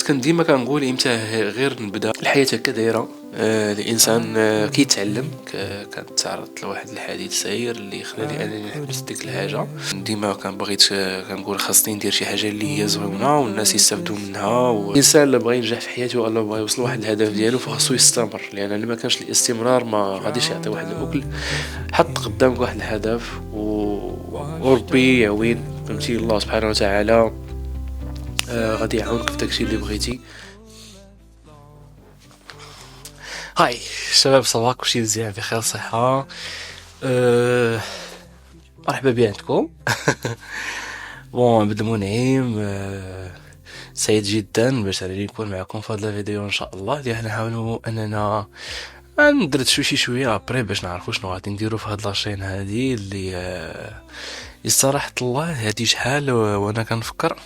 كان ديما كنقول امتى غير نبدا الحياه هكا دايره. الانسان كيتعلم. كانت تعرضت لواحد الحديث سير اللي خلاني انني نحبس ديك الحاجه. ديما كنبغيت كنقول خاصني ندير شي حاجه اللي هي زوينه والناس يستافدوا منها، والانسان اللي بغى ينجح في حياته ولا بغى يوصل لواحد الهدف ديالو فخاصو يستمر، لان اللي ما كانش الاستمرار ما غاديش يعطي واحد الاكل. حط قدامك واحد الهدف وربي يعوين، فهمتي؟ الله سبحانه وتعالى غادي يعاونك في داكشي اللي بغيتي. هاي شباب، صباح كلشي مزيان بخير صحة. أه... مرحبا بي عندكم. بون عبد المنعم، سعيد جدا باش غادي نكون معكم في هذا الفيديو ان شاء الله، اللي نحاولوا اننا ندردشوا شي شويه ابري باش نعرفوا شنو غادي نديروا في هاد لاشين هادي اللي الصراحه الله هادي شحال وانا كنفكر